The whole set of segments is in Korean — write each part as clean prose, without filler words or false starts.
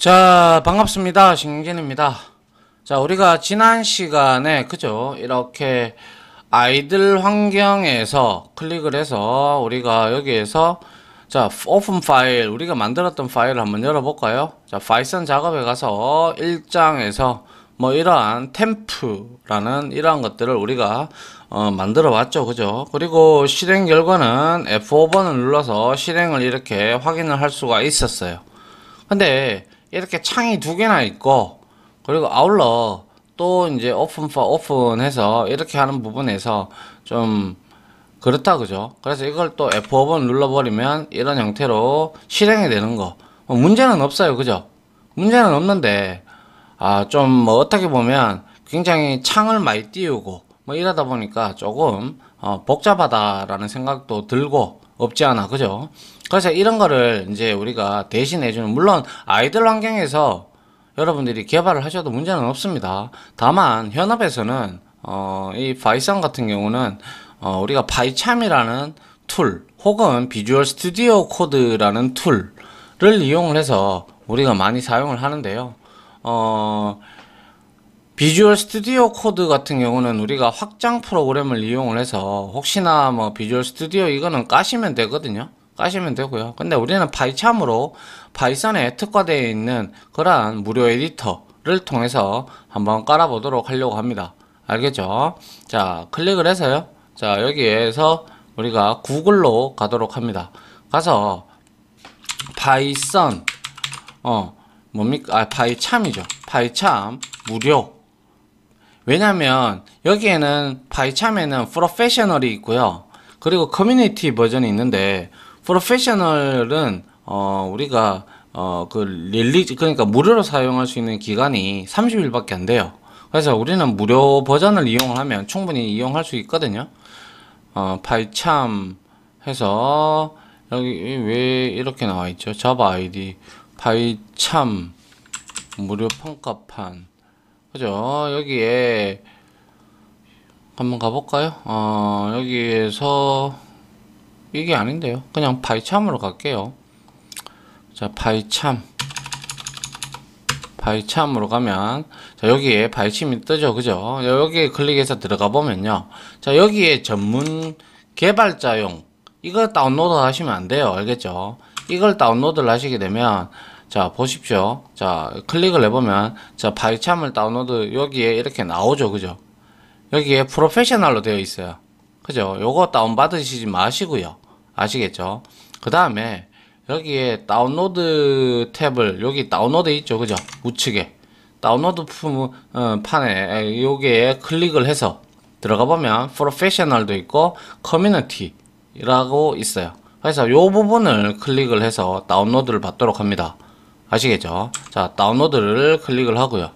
자, 반갑습니다. 신경진입니다. 자, 우리가 지난 시간에 그죠? 이렇게 아이들 환경에서 클릭을 해서 우리가 여기에서 자, 오픈 파일, 우리가 만들었던 파일을 한번 열어볼까요? 자, 파이썬 작업에 가서 1장에서 뭐 이러한 템프라는 이러한 것들을 우리가 만들어 봤죠. 그죠? 그리고 실행 결과는 F5번을 눌러서 실행을 이렇게 확인을 할 수가 있었어요. 근데 이렇게 창이 두 개나 있고, 그리고 아울러 또 이제 오픈해서 이렇게 하는 부분에서 좀 그렇다 그죠? 그래서 이걸 또 F5번 눌러버리면 이런 형태로 실행이 되는 거 문제는 없어요. 그죠? 문제는 없는데 좀 뭐 어떻게 보면 굉장히 창을 많이 띄우고 뭐 이러다 보니까 조금 복잡하다라는 생각도 들고 없지 않아. 그죠? 그래서 이런 거를 이제 우리가 대신해주는, 물론 아이들 환경에서 여러분들이 개발을 하셔도 문제는 없습니다. 다만 현업에서는 이 파이썬 같은 경우는 우리가 파이참이라는 툴 혹은 비주얼 스튜디오 코드라는 툴을 이용을 해서 우리가 많이 사용을 하는데요. 비주얼 스튜디오 코드 같은 경우는 우리가 확장 프로그램을 이용을 해서 혹시나 뭐 비주얼 스튜디오 이거는 까시면 되거든요. 까시면 되고요. 근데 우리는 파이참으로 파이썬에 특화되어 있는 그러한 무료 에디터를 통해서 한번 깔아보도록 하려고 합니다. 알겠죠? 자, 클릭을 해서요. 자, 여기에서 우리가 구글로 가도록 합니다. 가서 파이썬 뭡니까? 파이참이죠. 파이참 무료. 왜냐면 여기에는 파이참에는 프로페셔널이 있고요. 그리고 커뮤니티 버전이 있는데 프로페셔널은 우리가 그러니까 무료로 사용할 수 있는 기간이 30일밖에 안 돼요. 그래서 우리는 무료 버전을 이용하면 충분히 이용할 수 있거든요. 파이참 해서 여기 왜 이렇게 나와 있죠? 자바 아이디 파이참 무료 평가판. 그죠? 여기에 한번 가볼까요? 여기에서 이게 아닌데요. 그냥 파이참으로 갈게요. 자, 파이참으로 가면 자, 여기에 파이참이 뜨죠. 그죠? 여기에 클릭해서 들어가 보면요. 자, 여기에 전문 개발자용 이거 다운로드 하시면 안 돼요. 알겠죠? 이걸 다운로드를 하시게 되면 자, 보십시오. 자, 클릭을 해보면 자, 파이참을 다운로드 여기에 이렇게 나오죠. 그죠? 여기에 프로페셔널로 되어 있어요. 그죠? 요거 다운받으시지 마시고요. 아시겠죠? 그 다음에 여기에 다운로드 탭을 여기 다운로드 있죠. 그죠? 우측에 다운로드 판에 여기에 클릭을 해서 들어가 보면 프로페셔널도 있고 커뮤니티라고 있어요. 그래서 요 부분을 클릭을 해서 다운로드를 받도록 합니다. 아시겠죠? 자, 다운로드를 클릭을 하고요.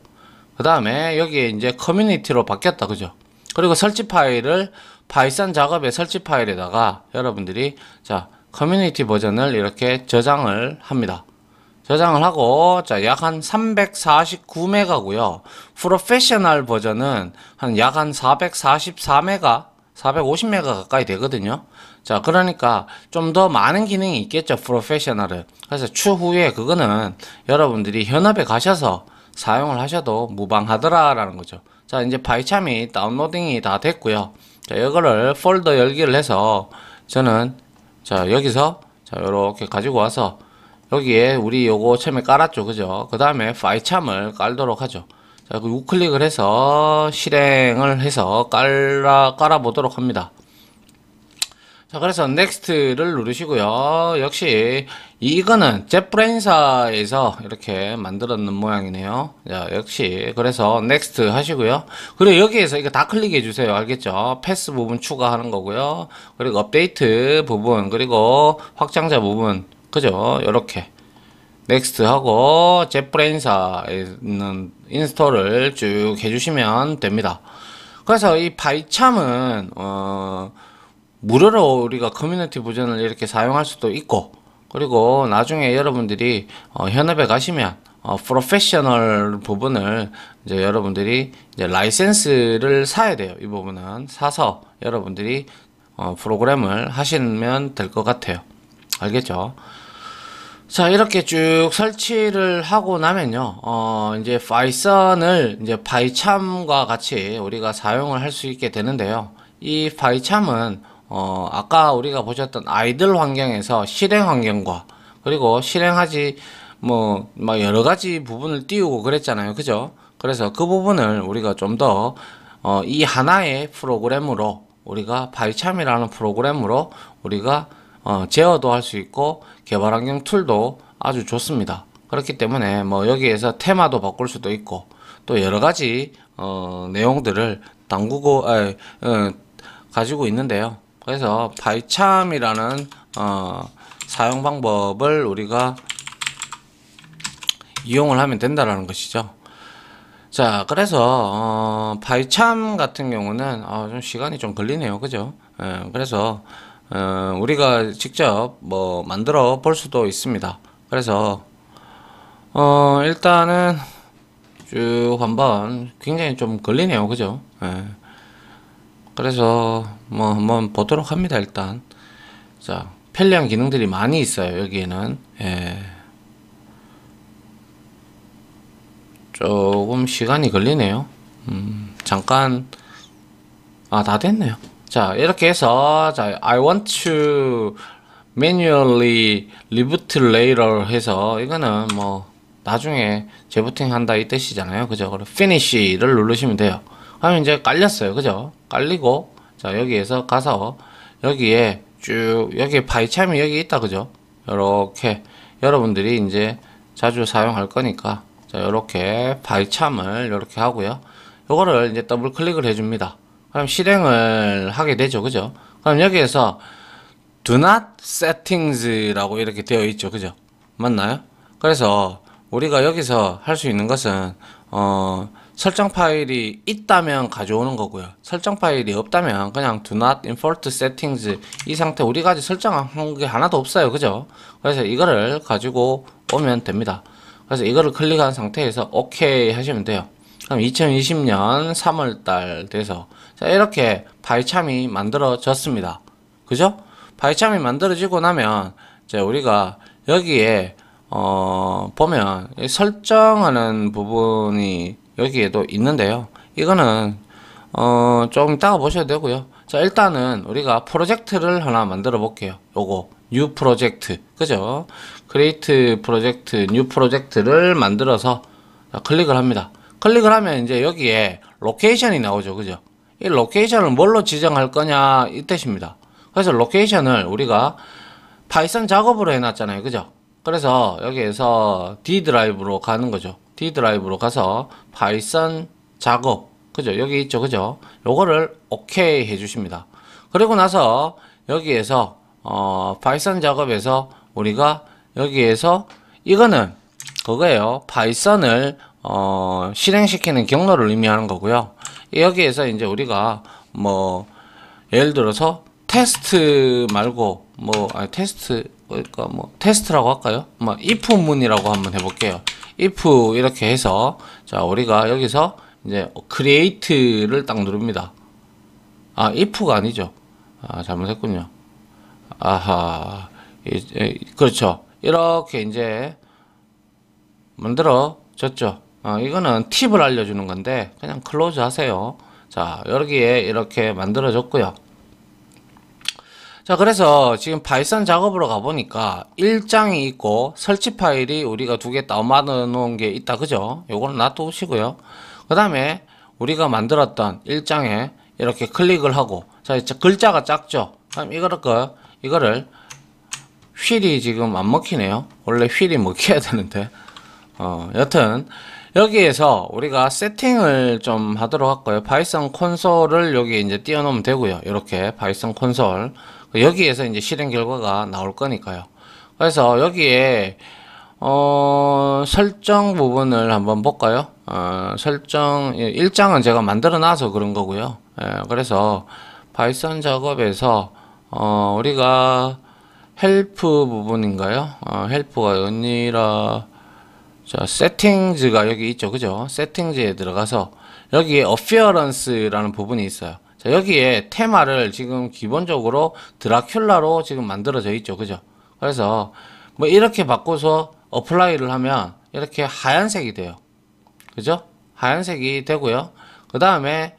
그 다음에 여기에 이제 커뮤니티로 바뀌었다. 그죠? 그리고 설치 파일을 파이썬 작업의 설치 파일에다가 여러분들이 자, 커뮤니티 버전을 이렇게 저장을 합니다. 저장을 하고 자, 약 한 349메가고요. 프로페셔널 버전은 약 한 444메가 450메가 가까이 되거든요. 자, 그러니까 좀 더 많은 기능이 있겠죠. 프로페셔널은. 그래서 추후에 그거는 여러분들이 현업에 가셔서 사용을 하셔도 무방하더라라는 거죠. 자, 이제 파이참이 다운로딩이 다 됐고요. 자, 이거를 폴더 열기를 해서 저는 자, 여기서 자, 요렇게 가지고 와서 여기에 우리 요거 처음에 깔았죠. 그죠? 그 다음에 파이참을 깔도록 하죠. 자, 우클릭을 해서 실행을 해서 깔아보도록 합니다. 자, 그래서 넥스트를 누르시고요. 역시 이거는 젯브레인사에서 이렇게 만들었는 모양이네요. 자, 역시 그래서 넥스트 하시고요. 그리고 여기에서 이거 다 클릭해 주세요. 알겠죠? 패스 부분 추가하는 거고요. 그리고 업데이트 부분, 그리고 확장자 부분, 그죠? 요렇게 넥스트 하고 젯브레인사에 있는 인스톨을 쭉 해주시면 됩니다. 그래서 이 파이참은 무료로 우리가 커뮤니티 버전을 이렇게 사용할 수도 있고, 그리고 나중에 여러분들이 현업에 가시면 프로페셔널 부분을 이제 여러분들이 이제 라이센스를 사야 돼요. 이 부분은 사서 여러분들이 프로그램을 하시면 될 것 같아요. 알겠죠? 자, 이렇게 쭉 설치를 하고 나면요, 이제 파이썬을 이제 바이참과 같이 우리가 사용을 할 수 있게 되는데요. 이 바이참은, 아까 우리가 보셨던 아이들 환경에서 실행 환경과, 그리고 실행하지, 막 여러 가지 부분을 띄우고 그랬잖아요. 그죠? 그래서 그 부분을 우리가 좀 더, 이 하나의 프로그램으로, 우리가 바이참이라는 프로그램으로 우리가 제어도 할 수 있고 개발 환경 툴도 아주 좋습니다. 그렇기 때문에 뭐 여기에서 테마도 바꿀 수도 있고 또 여러 가지 내용들을 담그고 가지고 있는데요. 그래서 바이참이라는 사용 방법을 우리가 이용을 하면 된다라는 것이죠. 자, 그래서 바이참 같은 경우는 좀 시간이 좀 걸리네요. 그죠? 그래서 우리가 직접 뭐 만들어 볼 수도 있습니다. 그래서 일단은 쭉 한번 굉장히 좀 걸리네요. 그죠? 그래서 뭐 한번 보도록 합니다. 일단 자, 편리한 기능들이 많이 있어요. 여기에는 조금 시간이 걸리네요. 잠깐 다 됐네요. 자, 이렇게 해서 자, I want to manually reboot later 해서 이거는 뭐 나중에 재부팅 한다 이 뜻이잖아요. 그죠? 그럼 finish를 누르시면 돼요. 하면 이제 깔렸어요. 그죠? 깔리고 자, 여기에서 가서 여기에 쭉 여기 바이참이 여기 있다. 그죠? 요렇게 여러분들이 이제 자주 사용할 거니까 자, 요렇게 바이참을 요렇게 하고요. 요거를 이제 더블 클릭을 해줍니다. 그럼 실행을 하게 되죠. 그죠? 그럼 여기에서 do not settings라고 이렇게 되어 있죠. 그죠? 맞나요? 그래서 우리가 여기서 할 수 있는 것은 설정 파일이 있다면 가져오는 거고요. 설정 파일이 없다면 그냥 do not import settings 이 상태 우리가 아직 설정한 게 하나도 없어요. 그죠? 그래서 이거를 가지고 오면 됩니다. 그래서 이거를 클릭한 상태에서 OK 하시면 돼요. 그럼 2020년 3월달 돼서 자, 이렇게 바이참이 만들어졌습니다. 그죠? 바이참이 만들어지고 나면 이제 우리가 여기에 보면 설정하는 부분이 여기에도 있는데요. 이거는 조금 이따가 보셔도 되고요. 자, 일단은 우리가 프로젝트를 하나 만들어 볼게요. 요거 뉴 프로젝트 그죠? 크리에이트 프로젝트 뉴 프로젝트를 만들어서 자, 클릭을 합니다. 클릭을 하면 이제 여기에 로케이션이 나오죠. 그죠? 이 로케이션을 뭘로 지정할 거냐 이 뜻입니다. 그래서 로케이션을 우리가 파이썬 작업으로 해놨잖아요. 그죠? 그래서 여기에서 D 드라이브로 가는 거죠. D 드라이브로 가서 파이썬 작업 그죠? 여기 있죠. 그죠? 요거를 OK 해주십니다. 그리고 나서 여기에서 파이썬 작업에서 우리가 여기에서 이거는 그거예요. 파이썬을 실행시키는 경로를 의미하는 거고요. 여기에서 이제 우리가 뭐 예를 들어서 테스트 말고 테스트 그러니까 뭐 테스트라고 할까요? 뭐 if 문이라고 한번 해볼게요. if 이렇게 해서 자 우리가 여기서 이제 create를 딱 누릅니다. if가 아니죠. 잘못했군요. 아하 그렇죠. 이렇게 이제 만들어졌죠. 이거는 팁을 알려주는 건데 그냥 클로즈 하세요. 자 여기에 이렇게 만들어졌고요. 자 그래서 지금 파이썬 작업으로 가보니까 1장이 있고 설치 파일이 우리가 두 개 다운받아 놓은 게 있다. 그죠? 요거는 놔두시고요. 그 다음에 우리가 만들었던 1장에 이렇게 클릭을 하고 자 글자가 작죠? 그럼 이거를 휠이 지금 안 먹히네요. 원래 휠이 먹혀야 되는데 여튼 여기에서 우리가 세팅을 좀 하도록 할까요? 파이썬 콘솔을 여기 이제 띄워놓으면 되고요. 이렇게 파이썬 콘솔 여기에서 이제 실행 결과가 나올 거니까요. 그래서 여기에 설정 부분을 한번 볼까요? 설정 1장은 제가 만들어 놔서 그런 거고요. 그래서 파이썬 작업에서 우리가 헬프 부분인가요? 헬프가 아니라 자, 세팅즈가 여기 있죠. 그죠? 세팅즈에 들어가서 여기에 appearance라는 부분이 있어요. 자, 여기에 테마를 지금 기본적으로 드라큘라로 지금 만들어져 있죠. 그죠? 그래서 뭐 이렇게 바꿔서 어플라이를 하면 이렇게 하얀색이 돼요. 그죠? 하얀색이 되고요. 그 다음에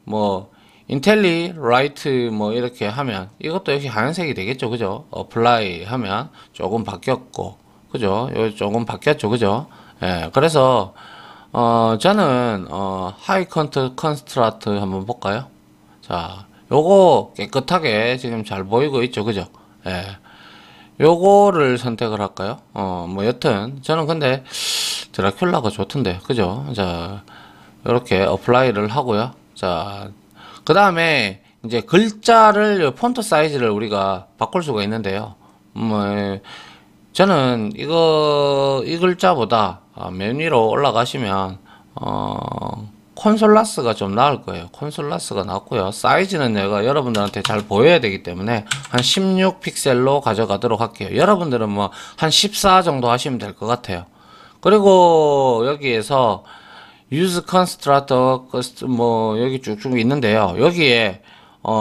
뭐 인텔리 라이트 뭐 이렇게 하면 이것도 역시 하얀색이 되겠죠. 그죠? 어플라이 하면 조금 바뀌었고, 그죠? 요 조금 바뀌었죠. 그죠? 예, 그래서 저는 하이 컨트라스트 한번 볼까요? 자, 요거 깨끗하게 지금 잘 보이고 있죠. 그죠? 예. 요거를 선택을 할까요? 뭐 여튼 저는 근데 드라큘라가 좋던데. 그죠? 자, 요렇게 어플라이를 하고요. 자, 그 다음에 이제 글자를 폰트 사이즈를 우리가 바꿀 수가 있는데요. 뭐 저는 이 글자보다 맨 위로 올라가시면 콘솔라스가 좀 나을 거예요. 콘솔라스가 낫고요. 사이즈는 내가 여러분들한테 잘 보여야 되기 때문에 한 16 픽셀로 가져가도록 할게요. 여러분들은 뭐 한 14 정도 하시면 될 것 같아요. 그리고 여기에서 use constructor 뭐 여기 쭉쭉 있는데요. 여기에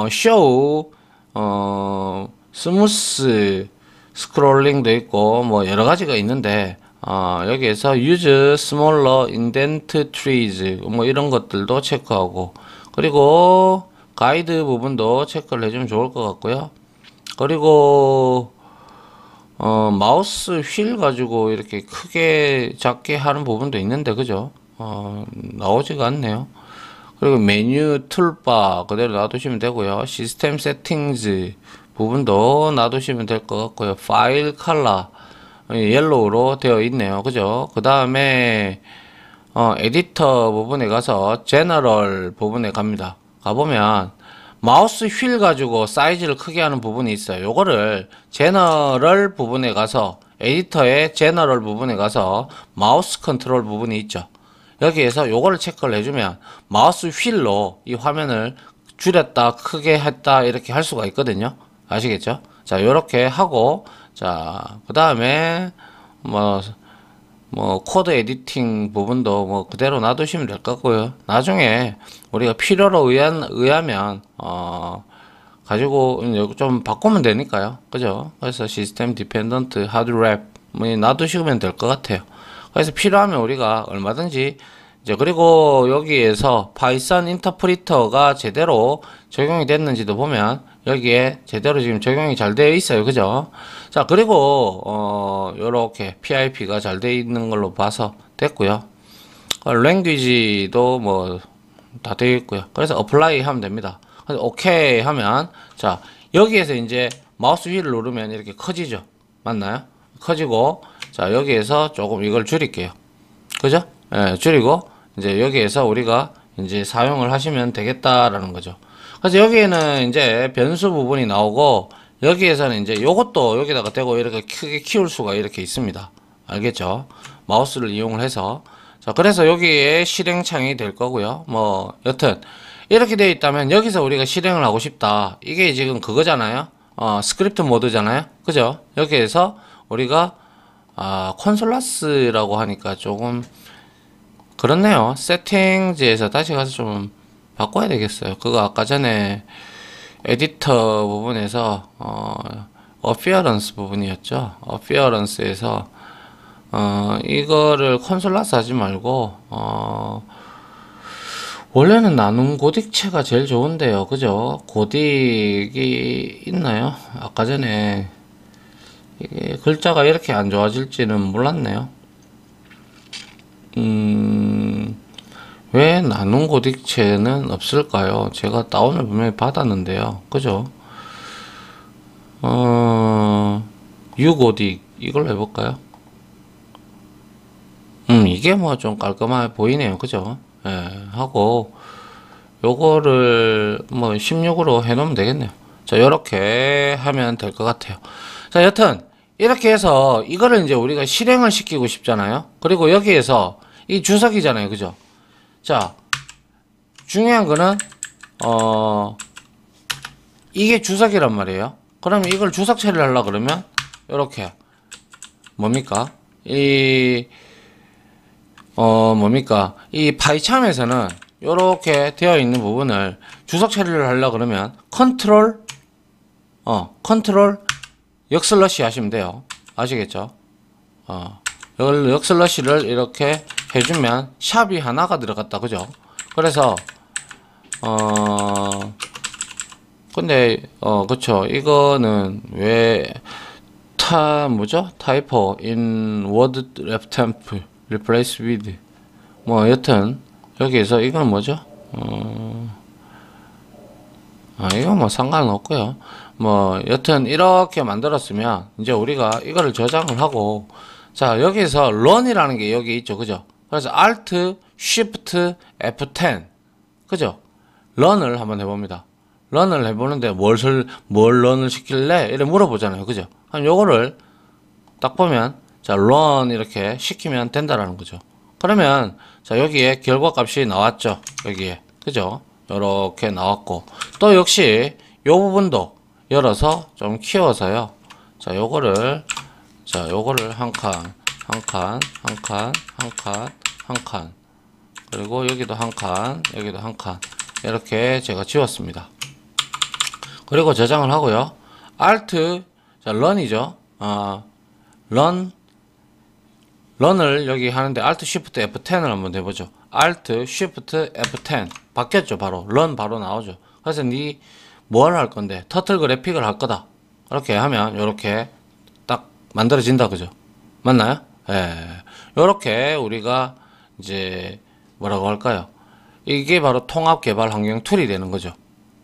show 스무스 스크롤링도 있고 뭐 여러 가지가 있는데 여기에서 use smaller indent trees 뭐 이런 것들도 체크하고, 그리고 가이드 부분도 체크를 해주면 좋을 것 같고요. 그리고 마우스 휠 가지고 이렇게 크게 작게 하는 부분도 있는데, 그죠? 나오지가 않네요. 그리고 메뉴 툴바 그대로 놔두시면 되고요. 시스템 세팅즈 부분도 놔두시면 될 것 같고요. 파일 컬러 옐로우로 되어 있네요. 그죠? 그 다음에 에디터 부분에 가서 제너럴 부분에 갑니다. 가보면 마우스 휠 가지고 사이즈를 크게 하는 부분이 있어요. 요거를 제너럴 부분에 가서 에디터의 제너럴 부분에 가서 마우스 컨트롤 부분이 있죠. 여기에서 요거를 체크를 해주면 마우스 휠로 이 화면을 줄였다 크게 했다 이렇게 할 수가 있거든요. 아시겠죠? 자, 요렇게 하고, 자, 그 다음에 뭐 코드 에디팅 부분도 뭐 그대로 놔두시면 될 것 같고요. 나중에 우리가 필요로 의하면 가지고 좀 바꾸면 되니까요. 그죠? 그래서 시스템 디펜던트 하드 랩 뭐 놔두시면 될 것 같아요. 그래서 필요하면 우리가 얼마든지 이제, 그리고 여기에서 파이썬 인터프리터가 제대로 적용이 됐는지도 보면 여기에 제대로 지금 적용이 잘 되어 있어요. 그죠? 자, 그리고 요렇게 PIP가 잘 되어 있는 걸로 봐서 됐고요. 랭귀지도 뭐 다 되어 있고요. 그래서 어플라이 하면 됩니다. 그래서 오케이 하면, 자, 여기에서 이제 마우스 휠을 누르면 이렇게 커지죠. 맞나요? 커지고, 자, 여기에서 조금 이걸 줄일게요. 그죠? 예, 줄이고 이제 여기에서 우리가 이제 사용을 하시면 되겠다라는 거죠. 그래서 여기에는 이제 변수 부분이 나오고, 여기에서는 이제 요것도 여기다가 대고 이렇게 크게 키울 수가 이렇게 있습니다. 알겠죠? 마우스를 이용을 해서. 자, 그래서 여기에 실행창이 될 거고요. 뭐 여튼 이렇게 되어 있다면 여기서 우리가 실행을 하고 싶다. 이게 지금 그거잖아요. 스크립트 모드잖아요. 그죠? 여기에서 우리가 콘솔라스라고 하니까 조금 그렇네요. 세팅지에서 다시 가서 좀 바꿔야 되겠어요. 그거 아까 전에 에디터 부분에서 어피어런스 부분이었죠. 어피어런스에서 이거를 콘솔라스 하지 말고 원래는 나눔 고딕체가 제일 좋은데요. 그죠? 고딕이 있나요? 아까 전에 이게 글자가 이렇게 안 좋아질지는 몰랐네요. 왜 나눔 고딕체는 없을까요? 제가 다운을 분명히 받았는데요. 그죠? 유고딕 이걸로 해볼까요? 이게 뭐 좀 깔끔해 보이네요. 그죠? 예, 하고 요거를 뭐 16으로 해놓으면 되겠네요. 자, 요렇게 하면 될 것 같아요. 자, 여튼 이렇게 해서 이거를 이제 우리가 실행을 시키고 싶잖아요. 그리고 여기에서 이 주석이잖아요. 그죠? 자, 중요한 거는 이게 주석이란 말이에요. 그러면 이걸 주석 처리를 하려고 그러면 요렇게 뭡니까? 이 파이참에서는 요렇게 되어 있는 부분을 주석 처리를 하려고 그러면 컨트롤 역슬러시 하시면 돼요. 아시겠죠? 역슬러시를 이렇게 해주면 샵이 하나가 들어갔다. 그죠? 그래서 근데 그쵸. 이거는 왜 뭐죠? 타이포 in word ref temp replace with 뭐 여튼 여기에서 이건 뭐죠? 이건 뭐 상관없고요. 뭐 여튼 이렇게 만들었으면 이제 우리가 이거를 저장을 하고, 자 여기서 run이라는 게 여기 있죠. 그죠? 그래서 alt shift F10 그죠? run을 한번 해봅니다. run을 해보는데 뭘 run을 시킬래? 이렇게 물어보잖아요. 그죠? 그럼 요거를 딱 보면 자 run 이렇게 시키면 된다라는 거죠. 그러면 자 여기에 결과 값이 나왔죠. 여기에 그죠? 요렇게 나왔고, 또 역시 요 부분도 열어서 좀 키워서요. 자 요거를 한 칸 그리고 여기도 한 칸 여기도 한 칸 이렇게 제가 지웠습니다. 그리고 저장을 하고요. Alt 자 run이죠. run을 여기 하는데 Alt Shift F10을 한번 해보죠. Alt Shift F10 바뀌었죠. 바로 run 바로 나오죠. 그래서 뭘 할 건데 터틀 그래픽을 할 거다. 이렇게 하면 이렇게 딱 만들어진다. 그죠? 맞나요? 예. 요렇게 우리가 이제 뭐라고 할까요? 이게 바로 통합 개발 환경 툴이 되는 거죠.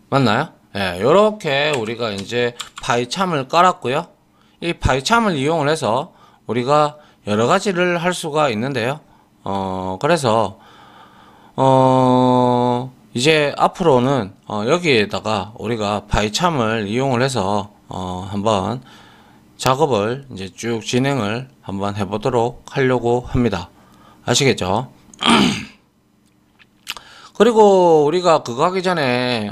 맞나요? 예. 요렇게 우리가 이제 파이참을 깔았고요. 이 파이참을 이용을 해서 우리가 여러 가지를 할 수가 있는데요. 그래서 이제 앞으로는 여기에다가 우리가 파이참을 이용을 해서 한번 작업을 이제 쭉 진행을 한번 해보도록 하려고 합니다. 아시겠죠? 그리고 우리가 그거 하기 전에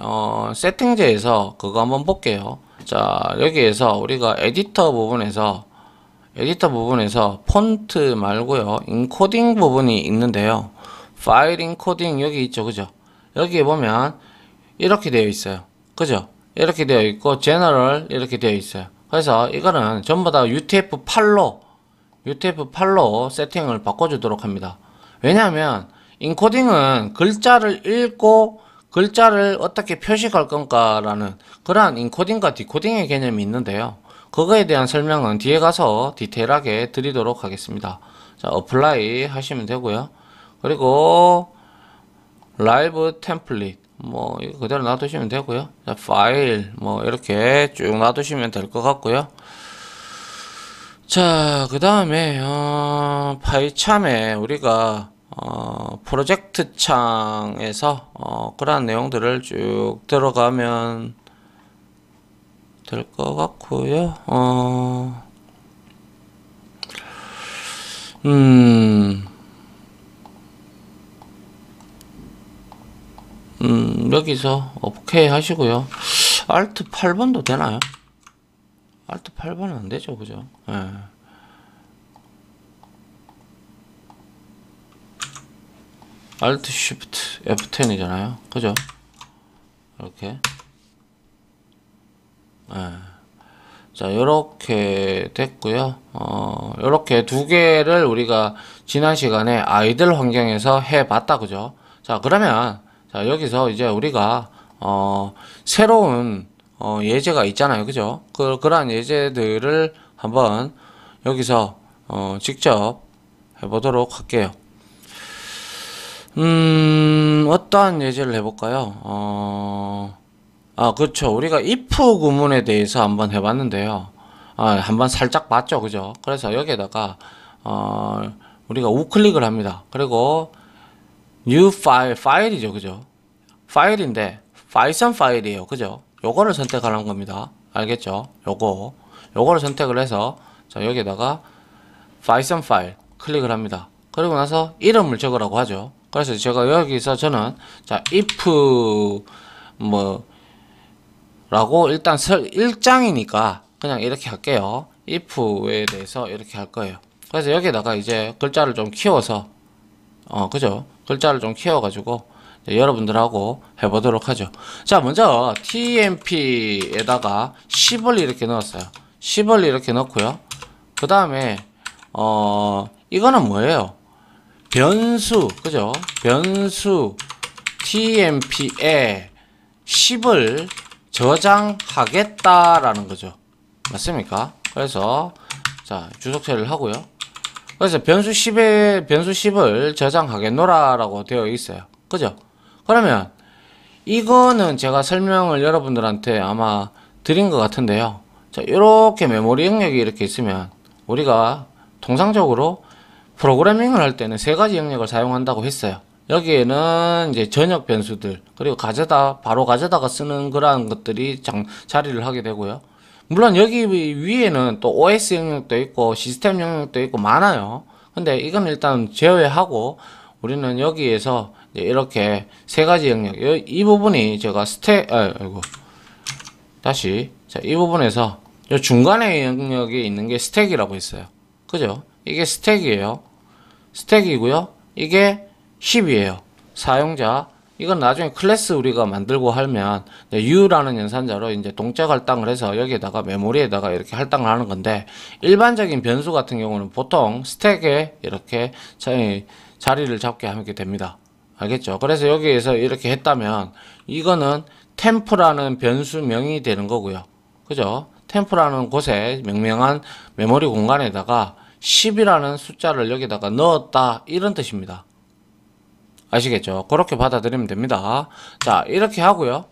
세팅제에서 그거 한번 볼게요. 자 여기에서 우리가 에디터 부분에서 폰트 말고요 인코딩 부분이 있는데요. 파일 인코딩 여기 있죠. 그죠? 여기에 보면 이렇게 되어 있어요. 그죠? 이렇게 되어 있고 제너럴 이렇게 되어 있어요. 그래서 이거는 전부 다 UTF-8로 세팅을 바꿔주도록 합니다. 왜냐하면 인코딩은 글자를 읽고 글자를 어떻게 표식할 건가라는 그러한 인코딩과 디코딩의 개념이 있는데요. 그거에 대한 설명은 뒤에 가서 디테일하게 드리도록 하겠습니다. 자, 어플라이 하시면 되고요. 그리고 라이브 템플릿 뭐 이거 그대로 놔두시면 되고요. 자, 파일 뭐 이렇게 쭉 놔두시면 될 것 같고요. 자, 그 다음에 파이참에 우리가 프로젝트 창에서 그러한 내용들을 쭉 들어가면 될 것 같고요. 여기서 오케이 하시고요. Alt 8번도 되나요? Alt 8번은 안 되죠. 그죠? 예. Alt Shift F10이잖아요. 그죠? 이렇게. 예. 자, 요렇게 됐고요. 요렇게 두 개를 우리가 지난 시간에 아이들 환경에서 해봤다. 그죠? 자, 그러면 자, 여기서 이제 우리가 새로운 예제가 있잖아요. 그죠? 그러한 예제들을 한번 여기서 직접 해보도록 할게요. 어떠한 예제를 해볼까요? 그렇죠. 우리가 if 구문에 대해서 한번 해봤는데요. 한번 살짝 봤죠. 그죠? 그래서 여기에다가 우리가 우클릭을 합니다. 그리고 new 파일이죠. 그죠? 파일인데 파이썬 파일이에요. 그죠? 요거를 선택하는 겁니다. 알겠죠? 요거를 선택을 해서 자, 여기에다가 파이썬 파일 클릭을 합니다. 그리고 나서 이름을 적으라고 하죠. 그래서 제가 여기서 저는 자, if 뭐 라고 일단 1장이니까 그냥 이렇게 할게요. if에 대해서 이렇게 할 거예요. 그래서 여기다가 이제 글자를 좀 키워서 그죠? 글자를 좀 키워가지고 여러분들하고 해보도록 하죠. 자, 먼저 tmp에다가 10을 이렇게 넣었어요. 10을 이렇게 넣고요. 그 다음에 이거는 뭐예요? 변수, 그죠? 변수 tmp에 10을 저장하겠다라는 거죠. 맞습니까? 그래서 자, 주석 처리를 하고요. 그래서 변수 10을 저장하겠노라 라고 되어 있어요. 그죠? 그러면 이거는 제가 설명을 여러분들한테 아마 드린 것 같은데요. 자, 이렇게 메모리 영역이 이렇게 있으면 우리가 통상적으로 프로그래밍을 할 때는 세 가지 영역을 사용한다고 했어요. 여기에는 이제 전역 변수들, 그리고 바로 가져다가 쓰는 그러한 것들이 자리를 하게 되고요. 물론 여기 위에는 또 OS 영역도 있고 시스템 영역도 있고 많아요. 근데 이건 일단 제외하고 우리는 여기에서 이렇게 세 가지 영역, 이 부분이 제가 자, 이 부분에서 이 중간에 영역에 있는 게 스택이라고 있어요. 그죠? 이게 스택이에요. 스택이고요. 이게 10이에요. 사용자. 이건 나중에 클래스 우리가 만들고 하면 U라는 연산자로 이제 동적 할당을 해서 여기에다가 메모리에다가 이렇게 할당을 하는 건데, 일반적인 변수 같은 경우는 보통 스택에 이렇게 자리를 잡게 하게 됩니다. 알겠죠? 그래서 여기에서 이렇게 했다면 이거는 템프라는 변수명이 되는 거고요. 그죠? 템프라는 곳에 명명한 메모리 공간에다가 10이라는 숫자를 여기다가 넣었다, 이런 뜻입니다. 아시겠죠? 그렇게 받아들이면 됩니다. 자, 이렇게 하고요.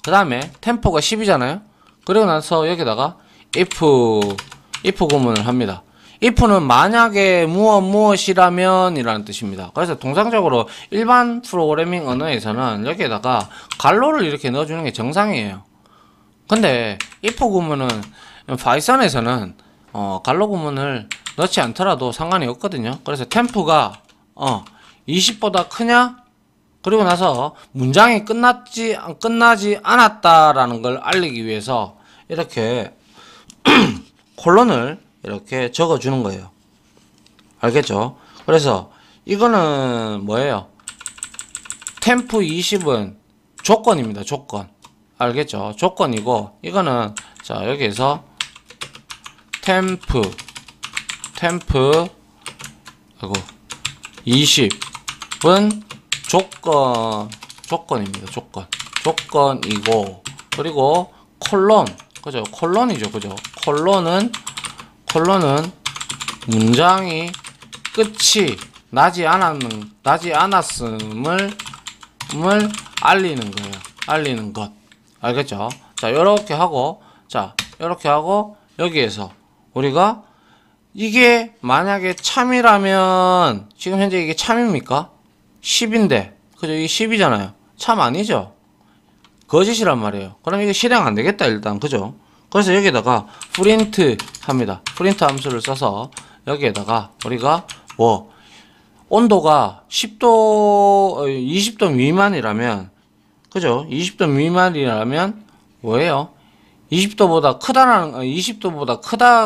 그 다음에 템포가 10이잖아요. 그리고 나서 여기다가 if 구문을 합니다. if는 만약에 무엇이라면 이라는 뜻입니다. 그래서 통상적으로 일반 프로그래밍 언어에서는 여기에다가 괄호를 이렇게 넣어주는 게 정상이에요. 근데 if 구문은 파이썬에서는 괄호 구문을 넣지 않더라도 상관이 없거든요. 그래서 템프가 20보다 크냐? 그리고 나서 문장이 끝나지 않았다라는 걸 알리기 위해서 이렇게 콜론을 이렇게 적어 주는 거예요. 알겠죠? 그래서 이거는 뭐예요? 템프 20은 조건입니다. 조건. 알겠죠? 조건이고, 이거는 자, 여기에서 템프 20은 조건입니다. 조건이고, 그리고 콜론, 그죠? 콜론이죠. 그죠? 콜론은 문장이 끝이 나지 않았음을 알리는 거예요. 알리는 것. 알겠죠? 자, 요렇게 하고, 여기에서 우리가 이게 만약에 참이라면, 지금 현재 이게 참입니까? 10인데, 그죠? 이게 10이잖아요. 참 아니죠? 거짓이란 말이에요. 그럼 이게 실행 안 되겠다, 일단. 그죠? 그래서 여기다가 프린트 합니다. 프린트 함수를 써서 여기에다가 우리가 온도가 20도 미만이라면, 그죠? 20도 미만이라면 뭐예요? 20도보다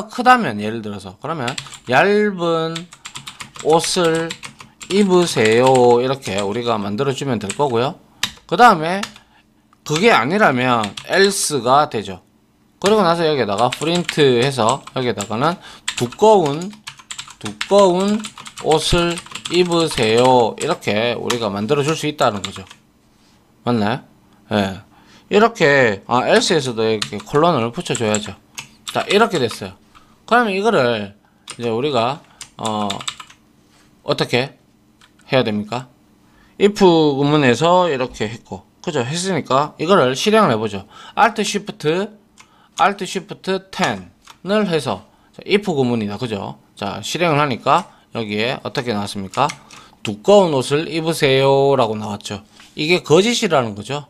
크다면, 예를 들어서 그러면 얇은 옷을 입으세요, 이렇게 우리가 만들어주면 될 거고요. 그 다음에 그게 아니라면 else가 되죠. 그리고 나서 여기에다가 프린트 해서 여기에다가는 두꺼운 옷을 입으세요, 이렇게 우리가 만들어 줄 수 있다는 거죠. 맞나요? 예. 이렇게 else에서도 이렇게 콜론을 붙여줘야죠. 자, 이렇게 됐어요. 그러면 이거를 이제 우리가 어떻게 해야 됩니까? if 구문에서 이렇게 했고, 그죠? 했으니까 이거를 실행을 해보죠. Alt Shift 10을 해서 if 구문이다, 그죠? 자, 실행을 하니까 여기에 어떻게 나왔습니까? 두꺼운 옷을 입으세요 라고 나왔죠. 이게 거짓이라는 거죠.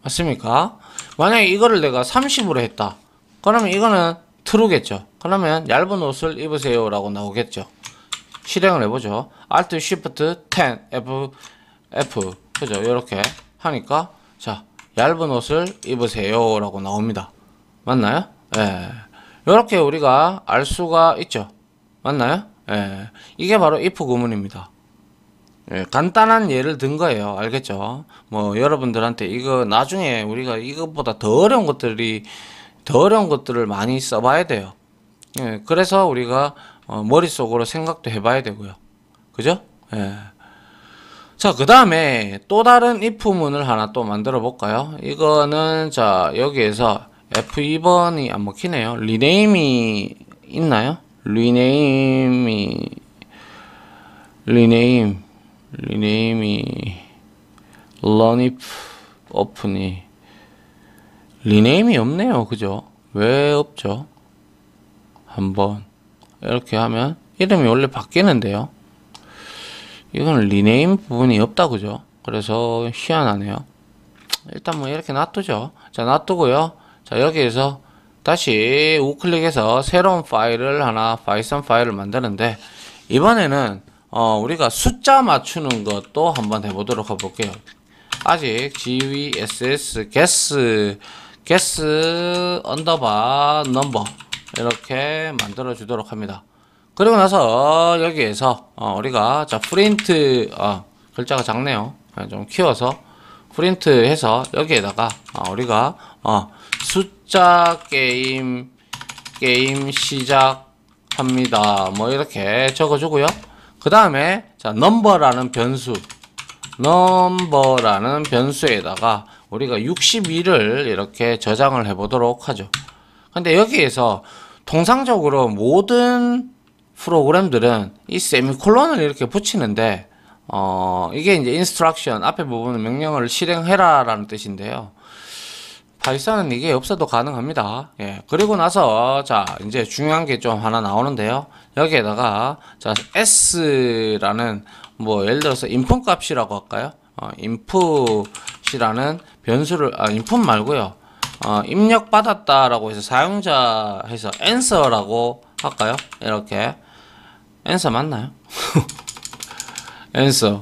맞습니까? 만약에 이거를 내가 30으로 했다, 그러면 이거는 true겠죠. 그러면 얇은 옷을 입으세요 라고 나오겠죠. 실행을 해보죠. Alt Shift 10 F 그죠? 이렇게 하니까 자, 얇은 옷을 입으세요 라고 나옵니다. 맞나요? 예. 이렇게 우리가 알 수가 있죠. 맞나요? 예. 이게 바로 if 구문입니다. 예, 간단한 예를 든 거예요. 알겠죠? 뭐 여러분들한테 이거 나중에 우리가 이것보다 더 어려운 것들이 더 어려운 것들을 많이 써봐야 돼요. 예, 그래서 우리가 머릿속으로 생각도 해봐야 되고요. 그죠? 예. 자, 그 다음에 또 다른 if문을 하나 또 만들어 볼까요? 이거는 자, 여기에서 F2번이 안 먹히네요. 리네임이 있나요? 리네임이 run if open이 리네임이 없네요. 그죠? 왜 없죠? 한번 이렇게 하면 이름이 원래 바뀌는데요. 이거는 리네임 부분이 없다. 그죠? 그래서 희한하네요. 일단 뭐 이렇게 놔두죠. 자, 놔두고요. 자, 여기에서 다시 우클릭해서 새로운 파일을 하나, 파이썬 파일을 만드는데, 이번에는 우리가 숫자 맞추는 것도 한번 해보도록 해볼게요. 아직 gvss guess underbar number 이렇게 만들어 주도록 합니다. 그리고 나서 여기에서 우리가 자 프린트 글자가 작네요. 좀 키워서 프린트 해서 여기에다가 우리가 숫자 게임 시작합니다 뭐 이렇게 적어주고요. 그 다음에 자 넘버라는 변수에다가 우리가 62를 이렇게 저장을 해 보도록 하죠. 근데 여기에서 통상적으로 모든 프로그램들은 이 세미콜론을 이렇게 붙이는데 이게 이제 instruction 앞에 부분은 명령어를 실행해라 라는 뜻인데요. 파이썬은 이게 없어도 가능합니다. 예. 그리고 나서 자 이제 중요한 게 좀 하나 나오는데요. 여기에다가 자 s라는 뭐 예를 들어서 input 값이라고 할까요? input이라는 변수를 input 말고요. 입력 받았다라고 해서 사용자 해서 answer라고 할까요? 이렇게 answer 맞나요? answer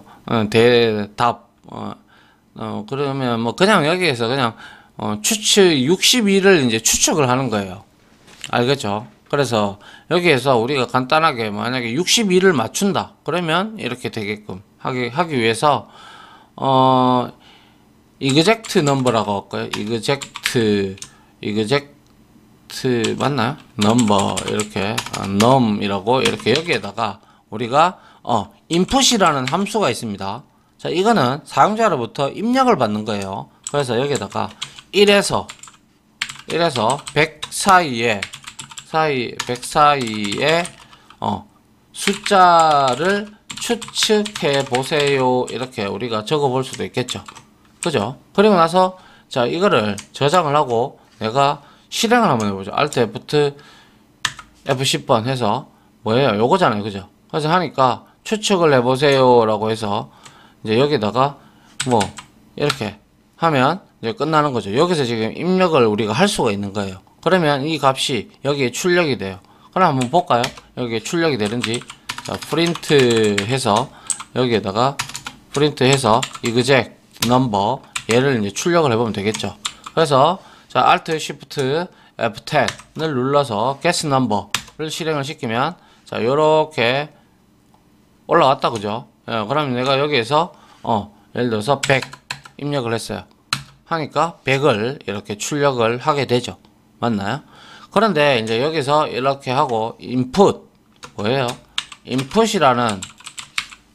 대답 그러면 뭐 그냥 여기에서 그냥 추측 62를 이제 추측을 하는 거예요. 알겠죠? 그래서 여기에서 우리가 간단하게 만약에 62를 맞춘다 그러면 이렇게 되게끔 하기 위해서 exact number라고 할까요? exact 맞나요? number 이렇게 num이라고 이렇게 여기에다가 우리가 input이라는 함수가 있습니다. 자 이거는 사용자로부터 입력을 받는 거예요. 그래서 여기에다가 1에서 100 사이에 숫자를 추측해 보세요 이렇게 우리가 적어 볼 수도 있겠죠. 그죠? 그리고 나서 자 이거를 저장을 하고 내가 실행을 한번 해보죠. Alt F10번 해서 뭐예요? 요거잖아요. 그죠? 그래서 하니까 추측을 해보세요 라고 해서 이제 여기다가 뭐 이렇게 하면 이제 끝나는 거죠. 여기서 지금 입력을 우리가 할 수가 있는 거예요. 그러면 이 값이 여기에 출력이 돼요. 그럼 한번 볼까요? 여기에 출력이 되는지. 자, 프린트 해서 여기에다가 프린트 해서 exact number 얘를 이제 출력을 해보면 되겠죠. 그래서 자 Alt Shift F10을 눌러서 guess number를 실행을 시키면 자 요렇게 올라왔다. 그죠? 예, 그럼 내가 여기에서 예를 들어서 100 입력을 했어요. 하니까 100을 이렇게 출력을 하게 되죠. 맞나요? 그런데 이제 여기서 이렇게 하고 input 뭐예요? input이라는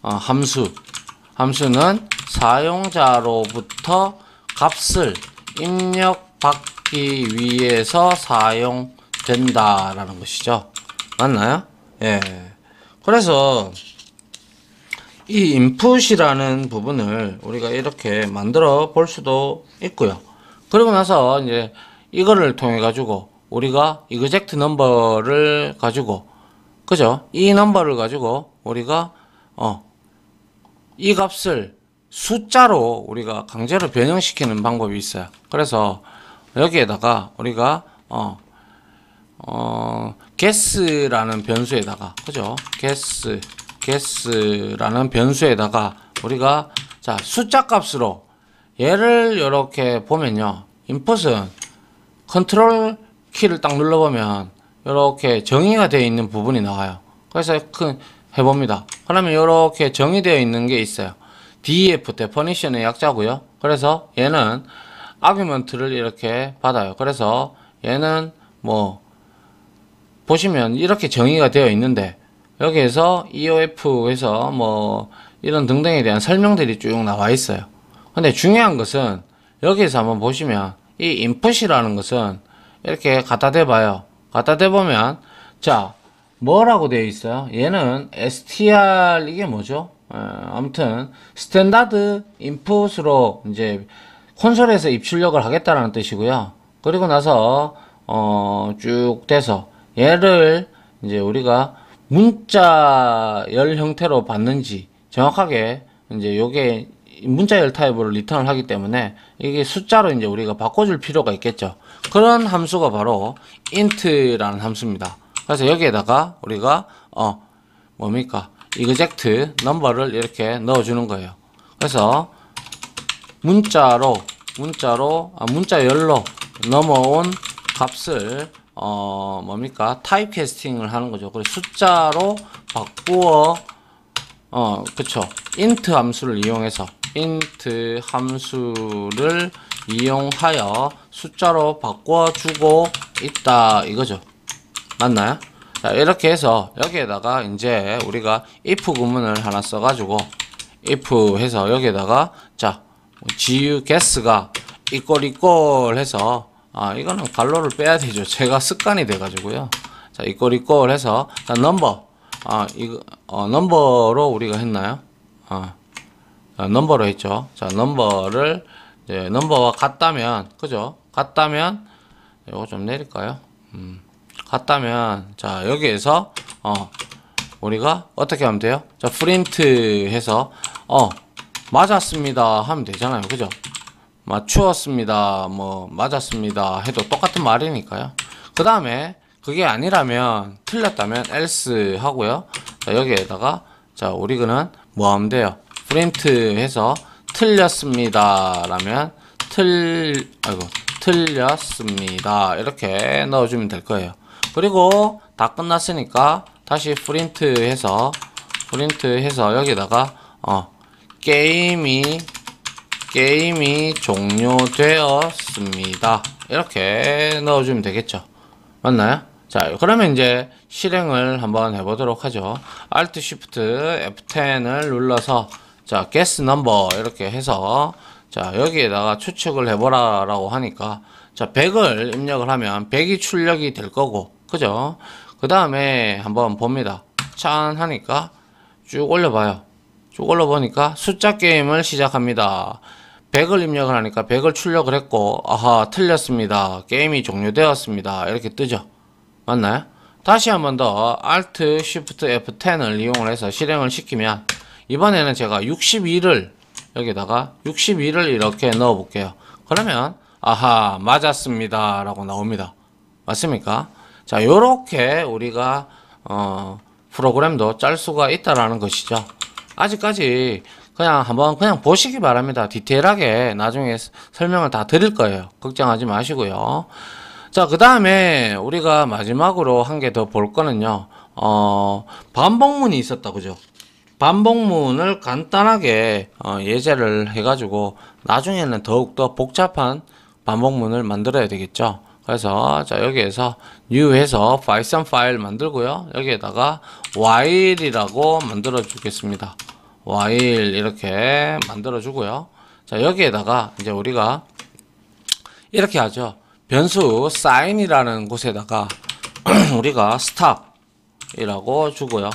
함수는 사용자로부터 값을 입력받기 위해서 사용된다라는 것이죠. 맞나요? 예. 그래서 이 input이라는 부분을 우리가 이렇게 만들어 볼 수도 있고요. 그리고 나서 이제 이거를 통해 가지고 우리가 exact number를 가지고 그죠? 이 넘버를 가지고 우리가 이 값을 숫자로 우리가 강제로 변형시키는 방법이 있어요. 그래서 여기에다가 우리가 guess라는 변수에다가 그죠? guess라는 변수에다가 우리가 자 숫자 값으로 얘를 이렇게 보면요. input은 컨트롤 키를 딱 눌러보면 이렇게 정의가 되어 있는 부분이 나와요. 그래서 해봅니다. 그러면 이렇게 정의되어 있는 게 있어요. def definition의 약자고요. 그래서 얘는 argument를 이렇게 받아요. 그래서 얘는 뭐 보시면 이렇게 정의가 되어 있는데 여기에서 EOF에서 뭐 이런 등등에 대한 설명들이 쭉 나와 있어요. 근데 중요한 것은 여기에서 한번 보시면 이 인풋이라는 것은 이렇게 갖다 대봐요. 갖다 대보면 자 뭐라고 되어 있어요? 얘는 str 이게 뭐죠? 아무튼 스탠다드 인풋으로 이제 콘솔에서 입출력을 하겠다라는 뜻이고요. 그리고 나서 쭉 돼서 얘를 이제 우리가 문자열 형태로 받는지 정확하게 이제 요게 문자열 타입으로 리턴을 하기 때문에 이게 숫자로 이제 우리가 바꿔줄 필요가 있겠죠. 그런 함수가 바로 int라는 함수입니다. 그래서 여기에다가 우리가 뭡니까 exact number를 이렇게 넣어주는 거예요. 그래서 문자열로 넘어온 값을 뭡니까 타입 캐스팅을 하는 거죠. 그래서 숫자로 바꾸어 그쵸 int 함수를 이용해서 int 함수를 이용하여 숫자로 바꿔주고 있다 이거죠. 맞나요? 자, 이렇게 해서 여기에다가 이제 우리가 if 구문을 하나 써가지고 if 해서 여기에다가 자 GU guess가 equal 해서 이거는 갈로를 빼야 되죠. 제가 습관이 돼가지고요. 자 equal 해서 자 number 이거 넘버로 우리가 했나요? 넘버로 했죠. 자 넘버를 이제 넘버와 같다면 그죠? 같다면 이거 좀 내릴까요? 같다면 자 여기에서 우리가 어떻게 하면 돼요? 자 프린트 해서 맞았습니다 하면 되잖아요. 그죠? 맞추었습니다 뭐 맞았습니다 해도 똑같은 말이니까요. 그 다음에 그게 아니라면 틀렸다면 else 하고요. 자 여기에다가 자 우리는 뭐 하면 돼요? 프린트 해서 틀렸습니다 라면 틀렸습니다 이렇게 넣어주면 될 거예요. 그리고 다 끝났으니까 다시 프린트 해서 여기다가 게임이 종료되었습니다 이렇게 넣어주면 되겠죠. 맞나요? 자 그러면 이제 실행을 한번 해보도록 하죠. Alt Shift F10을 눌러서 자 guess number 이렇게 해서 자 여기에다가 추측을 해보라 라고 하니까 자 100을 입력을 하면 100이 출력이 될 거고 그죠? 그 다음에 한번 봅니다. 짠 하니까 쭉 올려봐요. 쭉 올려보니까 숫자 게임을 시작합니다. 100을 입력을 하니까 100을 출력을 했고 아하 틀렸습니다. 게임이 종료되었습니다. 이렇게 뜨죠. 맞나요? 다시 한번 더 Alt Shift F10을 이용을 해서 실행을 시키면 이번에는 제가 62를 여기다가 62를 이렇게 넣어 볼게요. 그러면 아하 맞았습니다 라고 나옵니다. 맞습니까? 자 요렇게 우리가 프로그램도 짤 수가 있다라는 것이죠. 아직까지 그냥 보시기 바랍니다. 디테일하게 나중에 설명을 다 드릴 거예요. 걱정하지 마시고요. 자, 그 다음에 우리가 마지막으로 한 개 더 볼 거는요. 반복문이 있었다. 그죠? 반복문을 간단하게 예제를 해가지고 나중에는 더욱더 복잡한 반복문을 만들어야 되겠죠. 그래서 자 여기에서 new 해서 파이썬 파일 만들고요. 여기에다가 while이라고 만들어 주겠습니다. while 이렇게 만들어 주고요. 자 여기에다가 이제 우리가 이렇게 하죠. 변수 sign이라는 곳에다가 우리가 stop 이라고 주고요.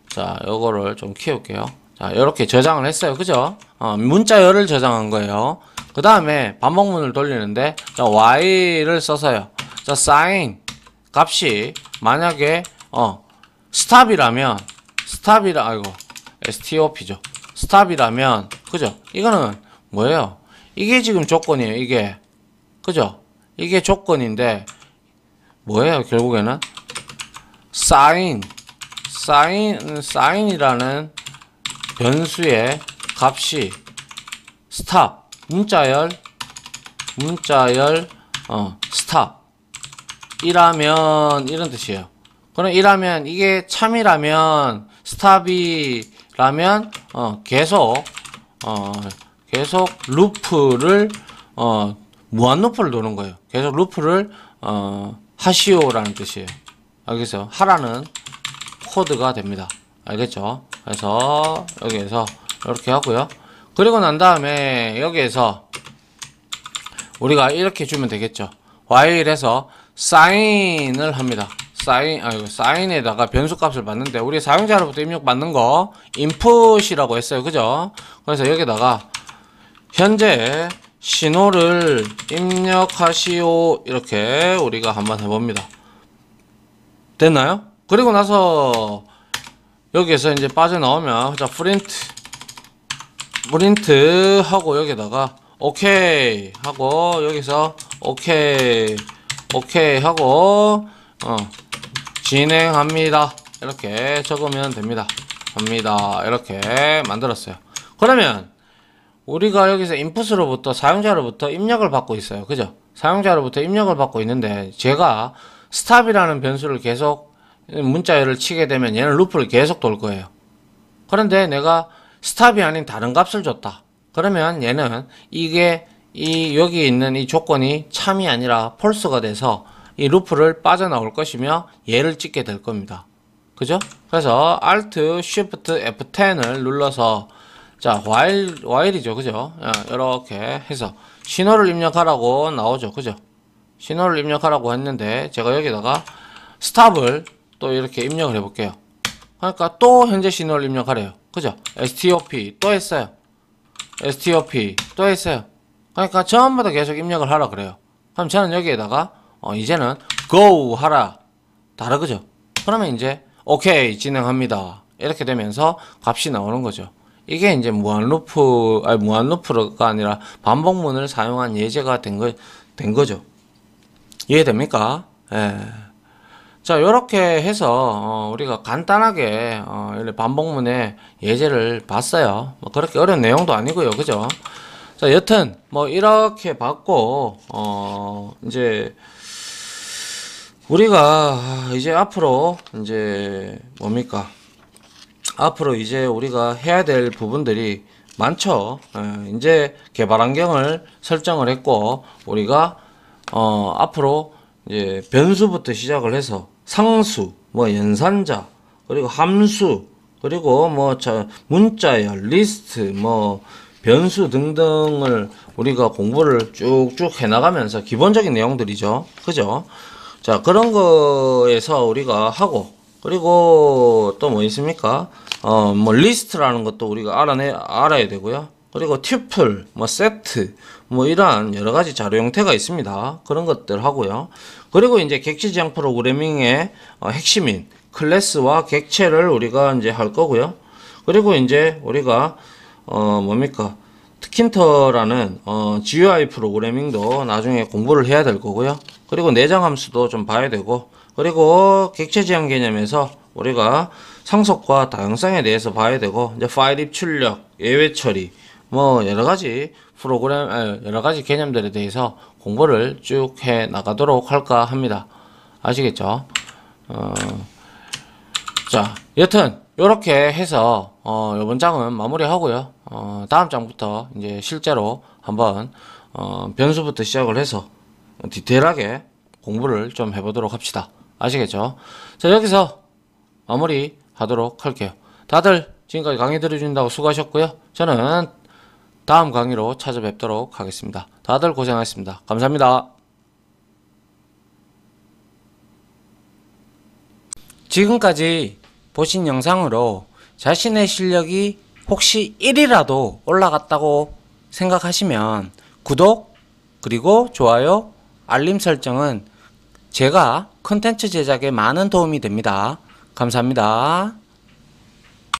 자 요거를 좀 키울게요. 자 이렇게 저장을 했어요. 그죠? 문자열을 저장한 거예요. 그 다음에 반복문을 돌리는데 자 while을 써서요. 자 sign 값이 만약에 stop이라면 stop죠. stop이라면 그죠? 이거는 뭐예요? 이게 지금 조건이에요. 이게 그죠? 이게 조건인데 뭐예요? 결국에는 sign이라는 변수의 값이 stop 문자열 stop 이라면 이런 뜻이에요. 그럼 이라면 이게 참이라면 stop이라면 계속 루프를 무한 루프를 도는 거예요. 계속 루프를 하시오라는 뜻이에요. 알겠어요? 하라는 코드가 됩니다. 알겠죠? 그래서 여기에서 이렇게 하고요. 그리고 난 다음에 여기에서 우리가 이렇게 주면 되겠죠. while에서 sign을 합니다. sign에다가 변수 값을 받는데 우리 사용자로부터 입력 받는 거 input이라고 했어요. 그죠? 그래서 여기다가 현재 신호를 입력하시오 이렇게 우리가 한번 해봅니다. 됐나요? 그리고 나서 여기에서 이제 빠져나오면 자 프린트 하고 여기다가 오케이 하고 여기서 오케이 하고 진행합니다 이렇게 적으면 됩니다. 합니다 이렇게 만들었어요. 그러면 우리가 여기서 인풋으로부터 사용자로부터 입력을 받고 있어요. 그죠? 사용자로부터 입력을 받고 있는데 제가 스탑이라는 변수를 계속 문자열을 치게 되면 얘는 루프를 계속 돌 거예요. 그런데 내가 스탑이 아닌 다른 값을 줬다. 그러면 얘는 이게 여기 있는 이 조건이 참이 아니라 폴스가 돼서 이 루프를 빠져나올 것이며 얘를 찍게 될 겁니다. 그죠? 그래서 Alt Shift F10을 눌러서 자 while이죠. 그죠? 이렇게 해서 신호를 입력하라고 나오죠. 그죠? 신호를 입력하라고 했는데 제가 여기다가 스탑을 또 이렇게 입력을 해 볼게요. 그러니까 또 현재 신호를 입력하래요. 그죠? stop 또 했어요. stop 또 했어요. 그러니까 전부 다 계속 입력을 하라 그래요. 그럼 저는 여기에다가 이제는 go 하라 다르죠? 그러면 이제 오케이 진행합니다 이렇게 되면서 값이 나오는 거죠. 이게 이제 무한 루프가 아니라 반복문을 사용한 예제가 된 거죠. 이해됩니까? 예. 자, 요렇게 해서 우리가 간단하게 반복문의 예제를 봤어요. 뭐 그렇게 어려운 내용도 아니고요. 그죠? 자, 여튼 뭐 이렇게 봤고 이제 우리가 이제 앞으로 이제 뭡니까? 앞으로 이제 우리가 해야 될 부분들이 많죠. 이제 개발 환경을 설정을 했고 우리가 앞으로 이제 변수부터 시작을 해서 상수, 뭐 연산자, 그리고 함수, 그리고 뭐 문자열, 리스트, 뭐 변수 등등을 우리가 공부를 쭉쭉 해나가면서 기본적인 내용들이죠. 그죠? 자, 그런 거에서 우리가 하고, 그리고 또 뭐 있습니까? 뭐 리스트라는 것도 우리가 알아야 되고요. 그리고 튜플, 뭐 세트, 뭐 이러한 여러 가지 자료 형태가 있습니다. 그런 것들 하고요. 그리고 이제 객체 지향 프로그래밍의 핵심인 클래스와 객체를 우리가 이제 할 거고요. 그리고 이제 우리가 뭡니까? 트킨터라는 GUI 프로그래밍도 나중에 공부를 해야 될 거고요. 그리고 내장 함수도 좀 봐야 되고, 그리고 객체 지향 개념에서 우리가 상속과 다양성에 대해서 봐야 되고, 이제 파일 입출력, 예외 처리, 뭐 여러 가지 여러 가지 개념들에 대해서 공부를 쭉 해 나가도록 할까 합니다. 아시겠죠? 자, 여튼 요렇게 해서 이번 장은 마무리하고요. 다음 장부터 이제 실제로 한번 변수부터 시작을 해서 디테일하게 공부를 좀 해보도록 합시다. 아시겠죠? 자, 여기서 마무리 하도록 할게요. 다들 지금까지 강의 들어주신다고 수고하셨고요. 저는 다음 강의로 찾아뵙도록 하겠습니다. 다들 고생하셨습니다. 감사합니다. 지금까지 보신 영상으로 자신의 실력이 혹시 1이라도 올라갔다고 생각하시면 구독, 그리고 좋아요, 알림 설정은 제가 컨텐츠 제작에 많은 도움이 됩니다. 감사합니다.